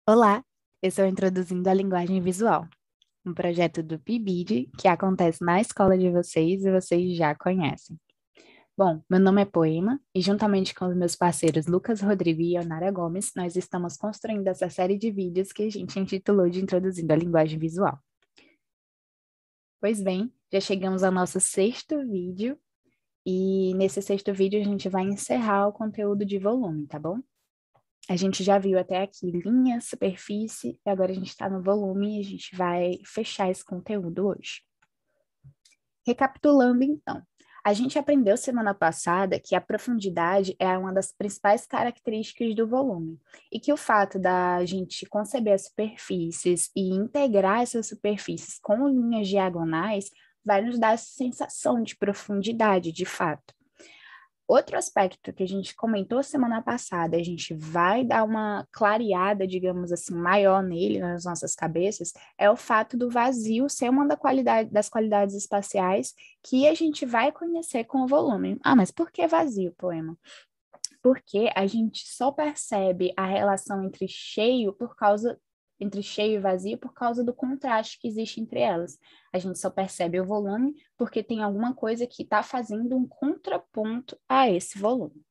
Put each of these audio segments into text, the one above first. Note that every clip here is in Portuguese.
Olá, eu estou introduzindo a linguagem visual, um projeto do PIBID que acontece na escola de vocês e vocês já conhecem. Bom, meu nome é Poema e juntamente com os meus parceiros Lucas Rodrigo e Ionara Gomes, nós estamos construindo essa série de vídeos que a gente intitulou de Introduzindo a Linguagem Visual. Pois bem, já chegamos ao nosso sexto vídeo e nesse sexto vídeo a gente vai encerrar o conteúdo de volume, tá bom? A gente já viu até aqui linha, superfície, e agora a gente está no volume e a gente vai fechar esse conteúdo hoje. Recapitulando, então, a gente aprendeu semana passada que a profundidade é uma das principais características do volume, e que o fato da gente conceber as superfícies e integrar essas superfícies com linhas diagonais vai nos dar essa sensação de profundidade, de fato. Outro aspecto que a gente comentou semana passada, a gente vai dar uma clareada, digamos assim, maior nele, nas nossas cabeças, é o fato do vazio ser uma das qualidades espaciais que a gente vai conhecer com o volume. Ah, mas por que vazio, poema? Porque a gente só percebe a relação entre cheio e vazio por causa do contraste que existe entre elas. A gente só percebe o volume porque tem alguma coisa que está fazendo um contraponto a esse volume.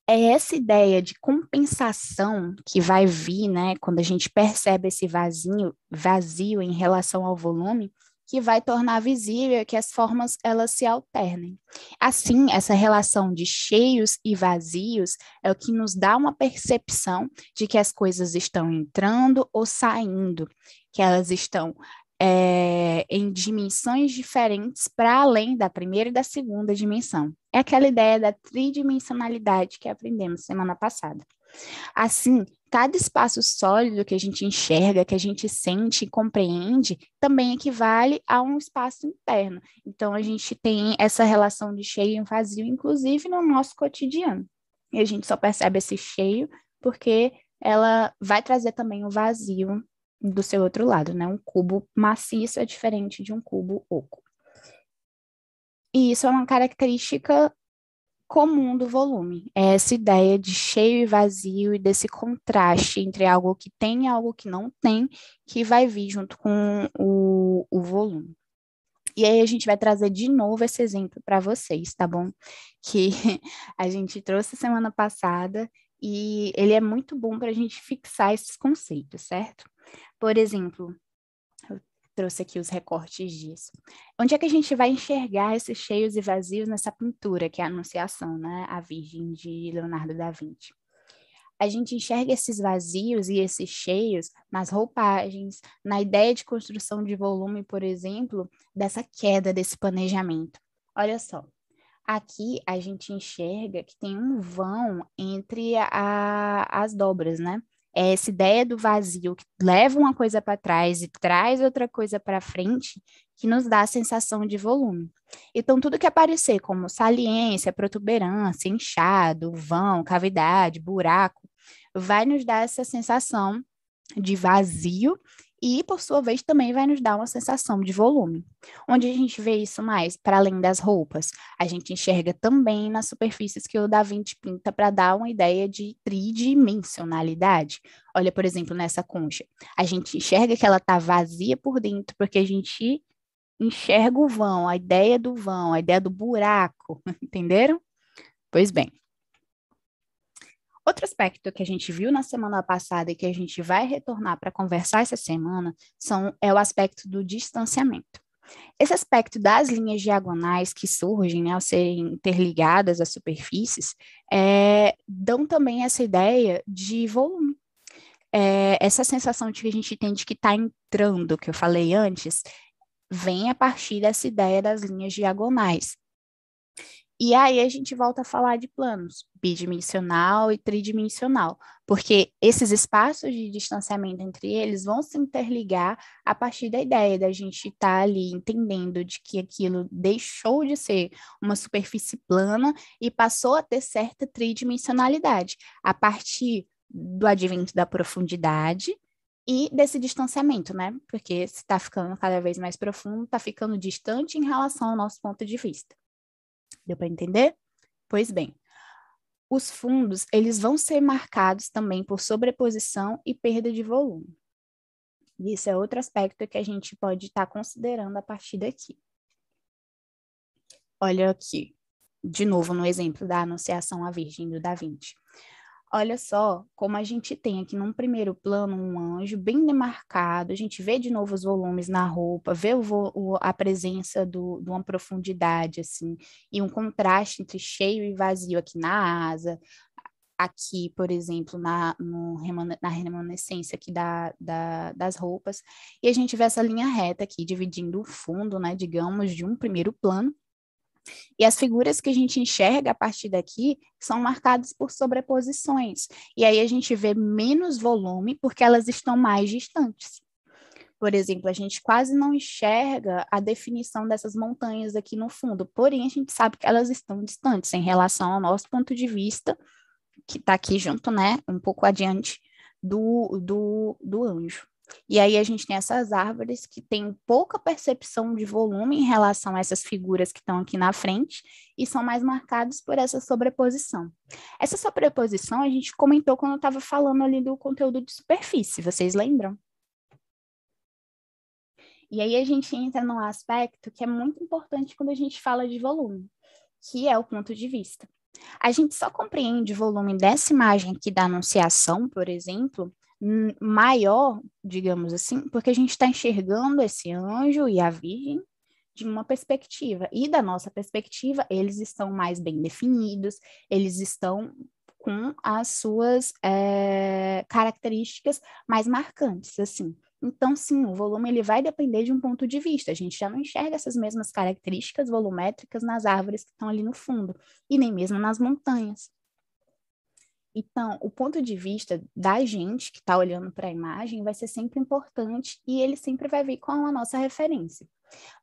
É essa ideia de compensação que vai vir, né, quando a gente percebe esse vazio em relação ao volume, que vai tornar visível que as formas elas se alternem. Assim, essa relação de cheios e vazios é o que nos dá uma percepção de que as coisas estão entrando ou saindo, que elas estão em dimensões diferentes para além da primeira e da segunda dimensão. É aquela ideia da tridimensionalidade que aprendemos semana passada. Assim, cada espaço sólido que a gente enxerga, que a gente sente e compreende, também equivale a um espaço interno. Então, a gente tem essa relação de cheio e vazio, inclusive no nosso cotidiano. E a gente só percebe esse cheio porque ela vai trazer também o vazio do seu outro lado, né? Um cubo maciço é diferente de um cubo oco. E isso é uma característica comum do volume. É essa ideia de cheio e vazio e desse contraste entre algo que tem e algo que não tem, que vai vir junto com o volume. E aí a gente vai trazer de novo esse exemplo para vocês, tá bom? Que a gente trouxe semana passada e ele é muito bom para a gente fixar esses conceitos, certo? Por exemplo, eu trouxe aqui os recortes disso. Onde é que a gente vai enxergar esses cheios e vazios nessa pintura, que é a Anunciação, né? A Virgem de Leonardo da Vinci. A gente enxerga esses vazios e esses cheios nas roupagens, na ideia de construção de volume, por exemplo, dessa queda desse planejamento. Olha só, aqui a gente enxerga que tem um vão entre as dobras, né? É essa ideia do vazio que leva uma coisa para trás e traz outra coisa para frente que nos dá a sensação de volume. Então, tudo que aparecer como saliência, protuberância, inchado, vão, cavidade, buraco, vai nos dar essa sensação de vazio e, por sua vez, também vai nos dar uma sensação de volume. Onde a gente vê isso mais? Para além das roupas, a gente enxerga também nas superfícies que o Da Vinci pinta para dar uma ideia de tridimensionalidade. Olha, por exemplo, nessa concha. A gente enxerga que ela está vazia por dentro, porque a gente enxerga o vão, a ideia do buraco, entenderam? Pois bem. Outro aspecto que a gente viu na semana passada e que a gente vai retornar para conversar essa semana é o aspecto do distanciamento. Esse aspecto das linhas diagonais que surgem, né, ao serem interligadas às superfícies, dão também essa ideia de volume. Essa sensação de que a gente tem de que está entrando, que eu falei antes, vem a partir dessa ideia das linhas diagonais. E aí a gente volta a falar de planos bidimensional e tridimensional, porque esses espaços de distanciamento entre eles vão se interligar a partir da ideia da gente estar ali entendendo de que aquilo deixou de ser uma superfície plana e passou a ter certa tridimensionalidade, a partir do advento da profundidade e desse distanciamento, né? Porque se está ficando cada vez mais profundo, está ficando distante em relação ao nosso ponto de vista. Deu para entender? Pois bem, Os fundos, eles vão ser marcados também por sobreposição e perda de volume. Isso é outro aspecto que a gente pode estar considerando a partir daqui. Olha aqui, de novo no exemplo da Anunciação à Virgem do Da Vinci. Olha só como a gente tem aqui num primeiro plano um anjo bem demarcado, a gente vê de novo os volumes na roupa, vê a presença de uma profundidade, assim, e um contraste entre cheio e vazio aqui na asa, aqui, por exemplo, na remanescência aqui das roupas, e a gente vê essa linha reta aqui, dividindo o fundo, né, digamos, de um primeiro plano, e as figuras que a gente enxerga a partir daqui são marcadas por sobreposições. E aí a gente vê menos volume porque elas estão mais distantes. Por exemplo, a gente quase não enxerga a definição dessas montanhas aqui no fundo, porém a gente sabe que elas estão distantes em relação ao nosso ponto de vista, que está aqui junto, né, um pouco adiante do anjo. E aí a gente tem essas árvores que têm pouca percepção de volume em relação a essas figuras que estão aqui na frente e são mais marcadas por essa sobreposição. Essa sobreposição a gente comentou quando eu estava falando ali do conteúdo de superfície, vocês lembram? E aí a gente entra num aspecto que é muito importante quando a gente fala de volume, que é o ponto de vista. A gente só compreende o volume dessa imagem aqui da Anunciação, por exemplo, maior, digamos assim, porque a gente está enxergando esse anjo e a Virgem de uma perspectiva. E da nossa perspectiva, eles estão mais bem definidos, eles estão com as suas características mais marcantes, assim. Então, sim, o volume ele vai depender de um ponto de vista. A gente já não enxerga essas mesmas características volumétricas nas árvores que estão ali no fundo, e nem mesmo nas montanhas. Então, o ponto de vista da gente que está olhando para a imagem vai ser sempre importante e ele sempre vai vir com a nossa referência.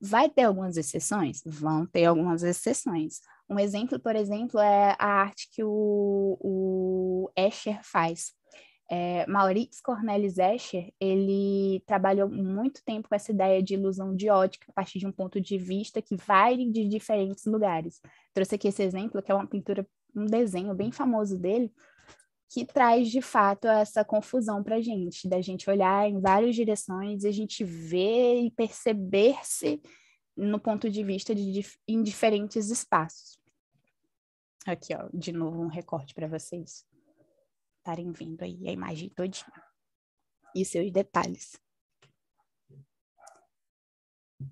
Vai ter algumas exceções? Vão ter algumas exceções. Um exemplo, por exemplo, é a arte que o Escher faz. Maurits Cornelis Escher, ele trabalhou muito tempo com essa ideia de ilusão de ótica a partir de um ponto de vista que vai de diferentes lugares. Trouxe aqui esse exemplo, que é uma pintura, um desenho bem famoso dele, que traz de fato essa confusão para a gente, da gente olhar em várias direções e a gente ver e perceber-se no ponto de vista em diferentes espaços. Aqui, ó, de novo um recorte para vocês estarem vendo aí a imagem todinha e seus detalhes.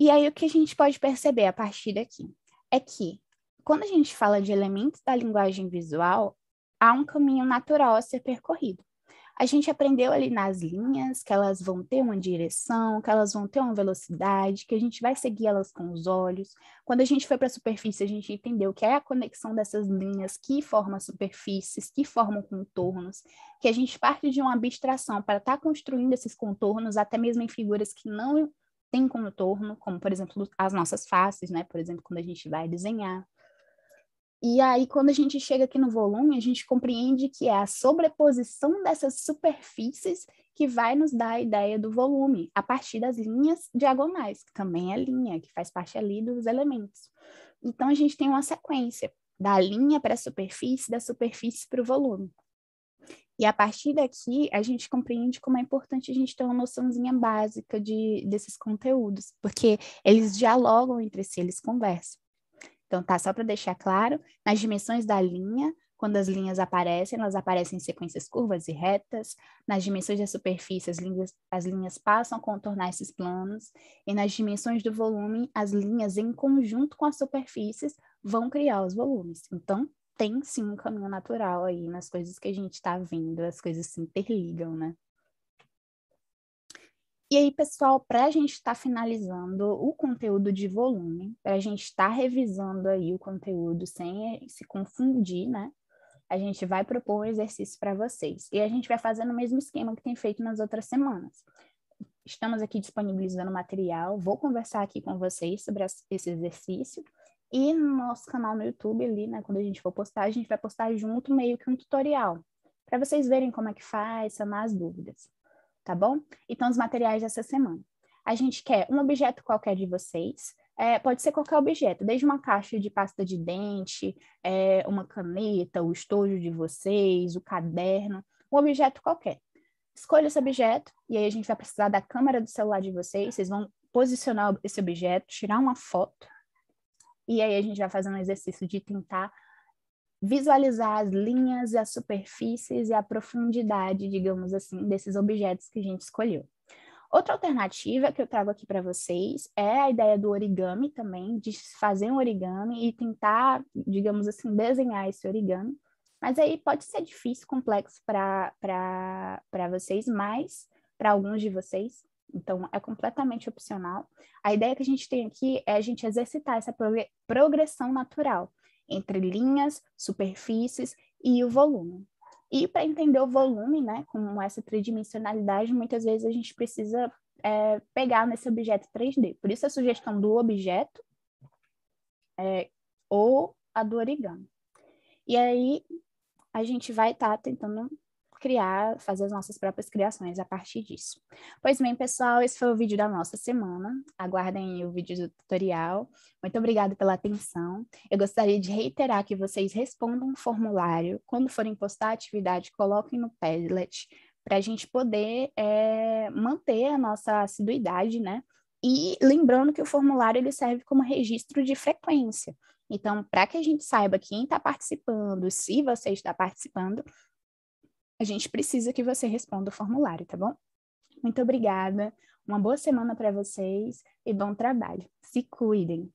E aí o que a gente pode perceber a partir daqui é que quando a gente fala de elementos da linguagem visual, há um caminho natural a ser percorrido. A gente aprendeu ali nas linhas que elas vão ter uma direção, que elas vão ter uma velocidade, que a gente vai seguir elas com os olhos. Quando a gente foi para a superfície, a gente entendeu que é a conexão dessas linhas que formam superfícies, que formam contornos, que a gente parte de uma abstração para estar construindo esses contornos, até mesmo em figuras que não têm contorno, como, por exemplo, as nossas faces, né? Por exemplo, quando a gente vai desenhar. E aí, quando a gente chega aqui no volume, a gente compreende que é a sobreposição dessas superfícies que vai nos dar a ideia do volume, a partir das linhas diagonais, que também é linha, que faz parte ali dos elementos. Então, a gente tem uma sequência da linha para a superfície, da superfície para o volume. E a partir daqui, a gente compreende como é importante a gente ter uma noçãozinha básica desses conteúdos, porque eles dialogam entre si, eles conversam. Então, tá, só para deixar claro, nas dimensões da linha, quando as linhas aparecem, elas aparecem em sequências curvas e retas. Nas dimensões da superfície, as linhas passam a contornar esses planos. E nas dimensões do volume, as linhas, em conjunto com as superfícies, vão criar os volumes. Então, tem sim um caminho natural aí nas coisas que a gente está vendo, as coisas se interligam, né? E aí, pessoal, para a gente estar finalizando o conteúdo de volume, para a gente estar revisando aí o conteúdo sem se confundir, né? A gente vai propor um exercício para vocês. E a gente vai fazer no mesmo esquema que tem feito nas outras semanas. Estamos aqui disponibilizando material, vou conversar aqui com vocês sobre esse exercício. E no nosso canal no YouTube ali, né? Quando a gente for postar, a gente vai postar junto meio que um tutorial, para vocês verem como é que faz, sanar as dúvidas. Tá bom? Então, os materiais dessa semana. A gente quer um objeto qualquer de vocês, Pode ser qualquer objeto, desde uma caixa de pasta de dente, uma caneta, o estojo de vocês, o caderno, um objeto qualquer. Escolha esse objeto, e aí a gente vai precisar da câmera do celular de vocês, vocês vão posicionar esse objeto, tirar uma foto, e aí a gente vai fazer um exercício de tentar visualizar as linhas e as superfícies e a profundidade, digamos assim, desses objetos que a gente escolheu. Outra alternativa que eu trago aqui para vocês é a ideia do origami também, de fazer um origami e tentar, digamos assim, desenhar esse origami. Mas aí pode ser difícil, complexo para vocês, mas para alguns de vocês. Então, é completamente opcional. A ideia que a gente tem aqui é a gente exercitar essa progressão natural entre linhas, superfícies e o volume. E para entender o volume, né, com essa tridimensionalidade, muitas vezes a gente precisa pegar nesse objeto 3D. Por isso a sugestão do objeto ou a do origami. E aí a gente vai estar tentando fazer as nossas próprias criações a partir disso. Pois bem, pessoal, esse foi o vídeo da nossa semana. Aguardem o vídeo do tutorial. Muito obrigada pela atenção. Eu gostaria de reiterar que vocês respondam um formulário. Quando forem postar a atividade, coloquem no Padlet para a gente poder manter a nossa assiduidade, né? E lembrando que o formulário ele serve como registro de frequência. Então, para que a gente saiba quem está participando, se você está participando, a gente precisa que você responda o formulário, tá bom? Muito obrigada, uma boa semana para vocês e bom trabalho. Se cuidem!